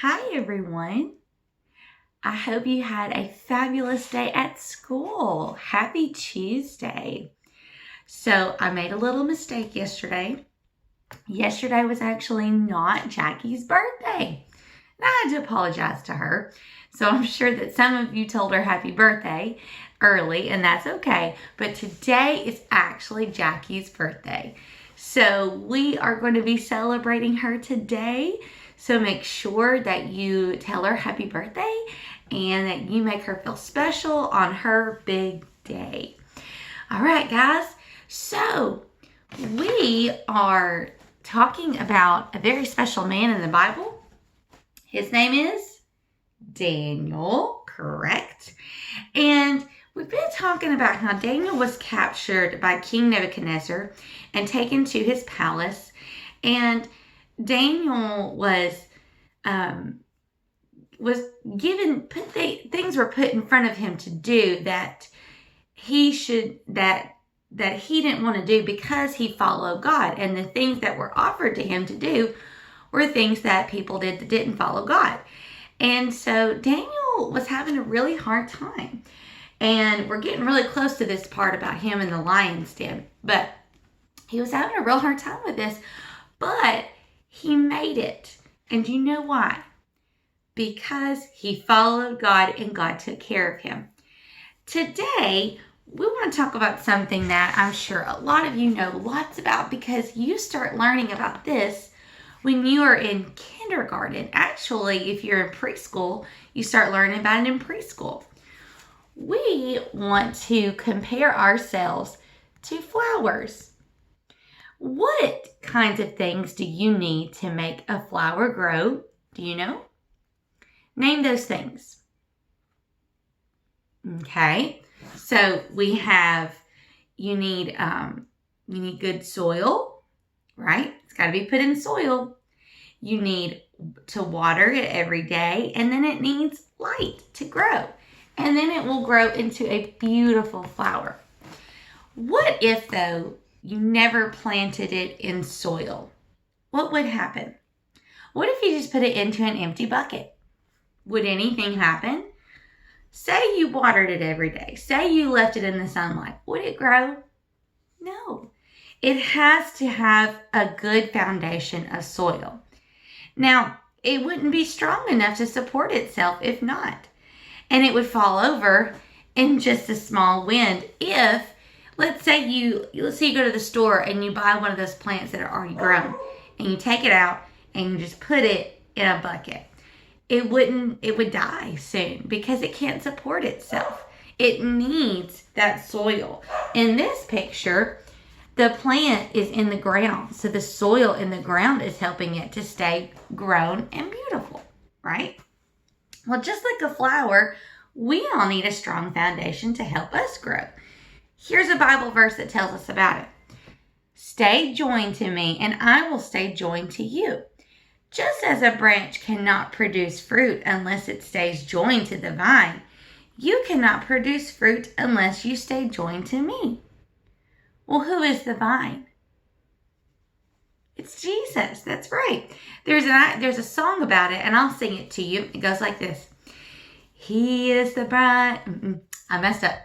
Hi, everyone. I hope you had a fabulous day at school. Happy Tuesday. So, I made a little mistake yesterday. Yesterday was actually not Jackie's birthday. And I had to apologize to her. So, I'm sure that some of you told her happy birthday early, and that's okay. But today is actually Jackie's birthday. So, we are going to be celebrating her today. So make sure that you tell her happy birthday and that you make her feel special on her big day. All right, guys. So we are talking about a very special man in the Bible. His name is Daniel, correct? And we've been talking about how Daniel was captured by King Nebuchadnezzar and taken to his palace. And Daniel was given things were put in front of him to do that he didn't want to do because he followed God, and the things that were offered to him to do were things that people did that didn't follow God. And so Daniel was having a really hard time, and we're getting really close to this part about him in the lion's den, but he was having a real hard time with this, but he made it. And you know why? Because he followed God and God took care of him. Today, we want to talk about something that I'm sure a lot of you know lots about, because you start learning about this when you are in kindergarten. Actually, if you're in preschool, you start learning about it in preschool. We want to compare ourselves to flowers. What kinds of things do you need to make a flower grow? Do you know? Name those things. Okay, so we have, you need good soil, right? It's got to be put in soil. You need to water it every day, and then it needs light to grow. And then it will grow into a beautiful flower. What if, though, you never planted it in soil? What would happen? What if you just put it into an empty bucket? Would anything happen? Say you watered it every day. Say you left it in the sunlight. Would it grow? No. It has to have a good foundation of soil. Now, it wouldn't be strong enough to support itself if not. And it would fall over in just a small wind if, let's say you go to the store and you buy one of those plants that are already grown, and you take it out and you just put it in a bucket. It would die soon because it can't support itself. It needs that soil. In this picture, the plant is in the ground, so the soil in the ground is helping it to stay grown and beautiful, right? Well, just like a flower, we all need a strong foundation to help us grow. Here's a Bible verse that tells us about it. Stay joined to me, and I will stay joined to you. Just as a branch cannot produce fruit unless it stays joined to the vine, you cannot produce fruit unless you stay joined to me. Well, who is the vine? It's Jesus. That's right. There's a song about it, and I'll sing it to you. It goes like this. He is the vine. I messed up.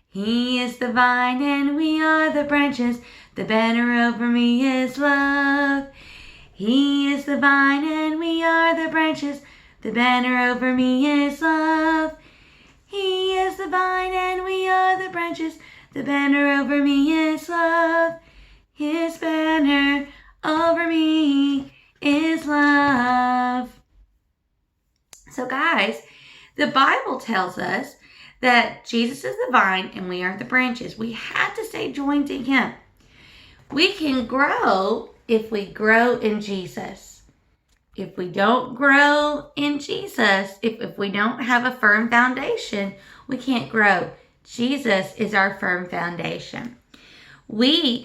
He is the vine and we are the branches. The banner over me is love. He is the vine and we are the branches. The banner over me is love. He is the vine and we are the branches. The banner over me is love. His banner over me is love. So guys, the Bible tells us that Jesus is the vine and we are the branches. We have to stay joined to him. We can grow if we grow in Jesus. If we don't grow in Jesus, if we don't have a firm foundation, we can't grow. Jesus is our firm foundation. But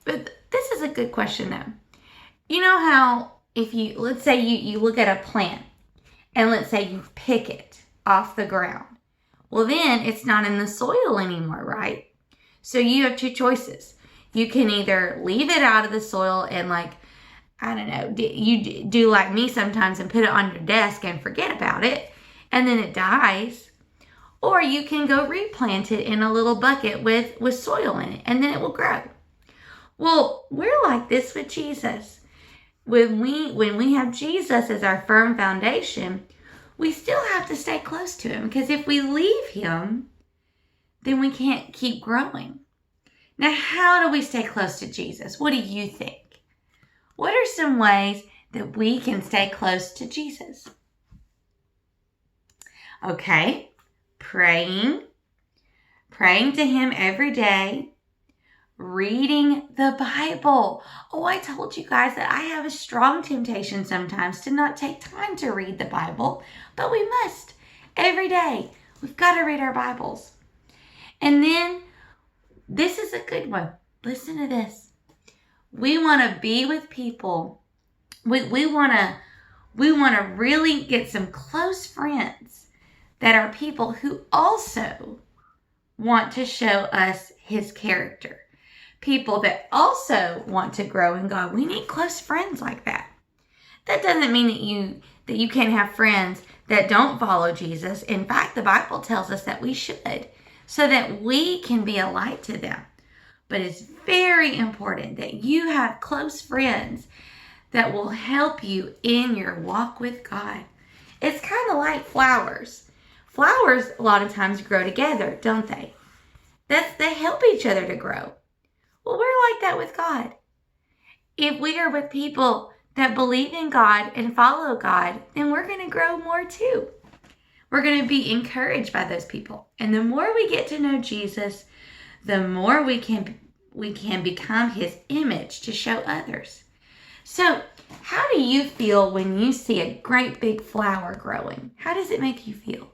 this is a good question though. You know how let's say you look at a plant and let's say you pick it off the ground. Well, then it's not in the soil anymore, right? So you have two choices. You can either leave it out of the soil and I don't know, you do like me sometimes and put it on your desk and forget about it, and then it dies. Or you can go replant it in a little bucket with soil in it, and then it will grow. Well, we're like this with Jesus. When we have Jesus as our firm foundation, we still have to stay close to him, because if we leave him, then we can't keep growing. Now, how do we stay close to Jesus? What do you think? What are some ways that we can stay close to Jesus? Okay, praying to him every day, reading the Bible. Oh, I told you guys that I have a strong temptation sometimes to not take time to read the Bible, but we must every day. We've got to read our Bibles. And then, this is a good one. Listen to this. We want to be with people. We want to really get some close friends that are people who also want to show us his character. People that also want to grow in God. We need close friends like that. That doesn't mean that you can't have friends that don't follow Jesus. In fact, the Bible tells us that we should, so that we can be a light to them. But it's very important that you have close friends that will help you in your walk with God. It's kind of like flowers. Flowers a lot of times grow together, don't they? They help each other to grow. Well, we're like that with God. If we are with people that believe in God and follow God, then we're going to grow more too. We're going to be encouraged by those people. And the more we get to know Jesus, the more we can become his image to show others. So, how do you feel when you see a great big flower growing? How does it make you feel?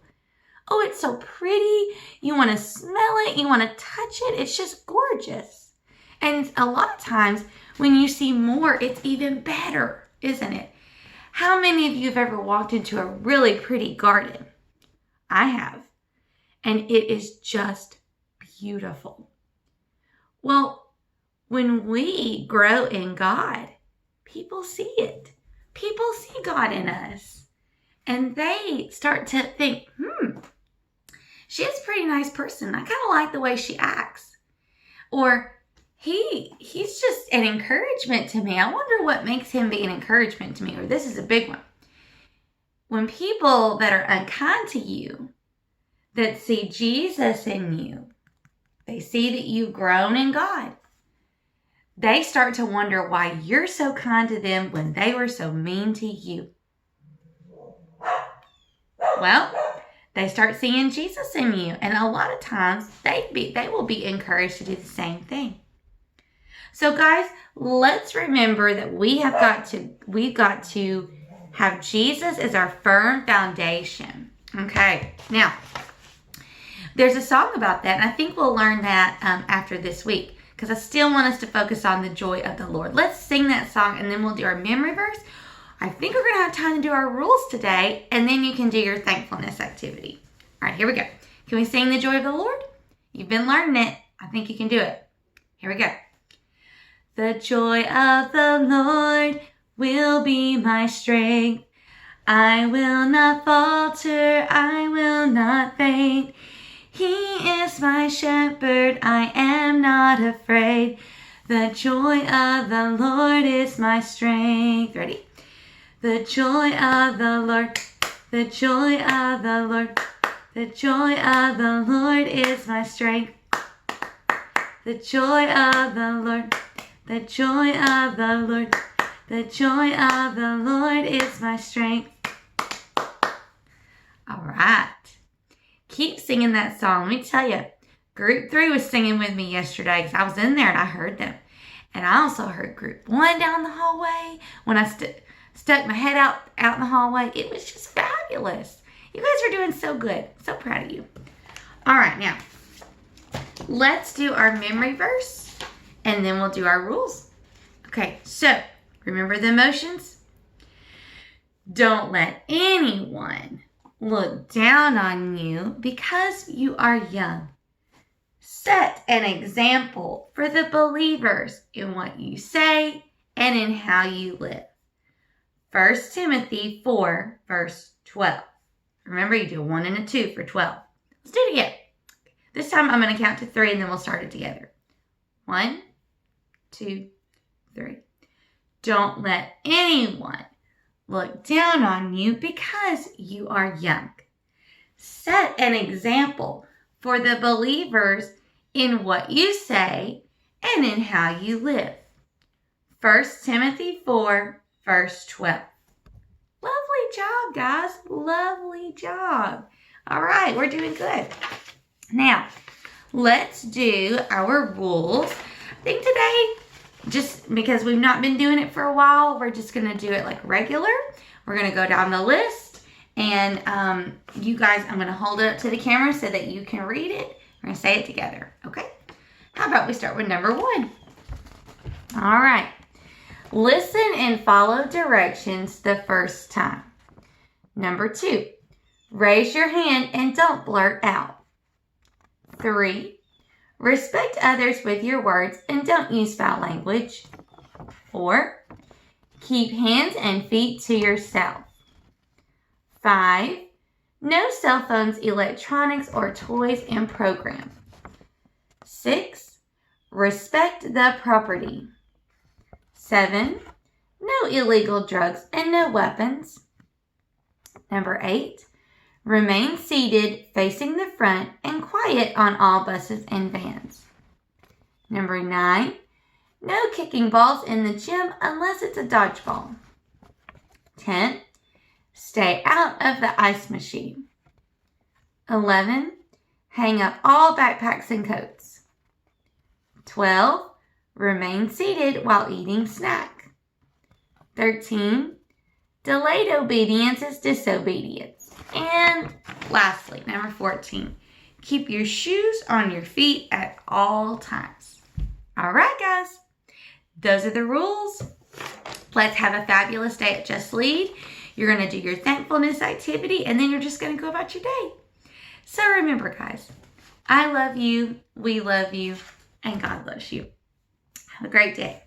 Oh, it's so pretty. You want to smell it. You want to touch it. It's just gorgeous. And a lot of times when you see more, it's even better, isn't it? How many of you have ever walked into a really pretty garden? I have. And it is just beautiful. Well, when we grow in God, people see it. People see God in us. And they start to think, she's a pretty nice person. I kind of like the way she acts. Or he's just an encouragement to me. I wonder what makes him be an encouragement to me. Or this is a big one. When people that are unkind to you, that see Jesus in you, they see that you've grown in God, they start to wonder why you're so kind to them when they were so mean to you. Well, they start seeing Jesus in you, and a lot of times they will be encouraged to do the same thing. So guys, let's remember that we've got to have Jesus as our firm foundation. Okay, now there's a song about that, and I think we'll learn that after this week, because I still want us to focus on the joy of the Lord. Let's sing that song, and then we'll do our memory verse. I think we're going to have time to do our rules today, and then you can do your thankfulness activity. All right, here we go. Can we sing the joy of the Lord? You've been learning it. I think you can do it. Here we go. The joy of the Lord will be my strength. I will not falter. I will not faint. He is my shepherd. I am not afraid. The joy of the Lord is my strength. Ready? The joy of the Lord, the joy of the Lord, the joy of the Lord is my strength. The joy of the Lord, the joy of the Lord, the joy of the Lord is my strength. All right. Keep singing that song. Let me tell you, Group 3 was singing with me yesterday because I was in there and I heard them. And I also heard Group 1 down the hallway when I stuck my head out in the hallway. It was just fabulous. You guys are doing so good. So proud of you. All right, now, let's do our memory verse, and then we'll do our rules. Okay, so remember the emotions? Don't let anyone look down on you because you are young. Set an example for the believers in what you say and in how you live. 1 Timothy 4, verse 12. Remember, you do a 1 and a 2 for 12. Let's do it again. This time I'm going to count to 3 and then we'll start it together. 1, 2, 3. Don't let anyone look down on you because you are young. Set an example for the believers in what you say and in how you live. 1 Timothy 4, verse 12. Lovely job, guys. Lovely job. All right, we're doing good. Now, let's do our rules. I think today, just because we've not been doing it for a while, we're just going to do it like regular. We're going to go down the list. And you guys, I'm going to hold it up to the camera so that you can read it. We're going to say it together, okay? How about we start with number 1? All right. Listen and follow directions the first time. Number 2, raise your hand and don't blurt out. 3, respect others with your words and don't use foul language. 4, keep hands and feet to yourself. 5, no cell phones, electronics, or toys and programs. 6, respect the property. 7, no illegal drugs and no weapons. Number 8, remain seated facing the front and quiet on all buses and vans. Number 9, no kicking balls in the gym unless it's a dodgeball. 10, stay out of the ice machine. 11, hang up all backpacks and coats. 12, remain seated while eating snack. 13, delayed obedience is disobedience. And lastly, number 14, keep your shoes on your feet at all times. All right, guys, those are the rules. Let's have a fabulous day at Just Lead. You're going to do your thankfulness activity, and then you're just going to go about your day. So remember, guys, I love you, we love you, and God loves you. Have a great day.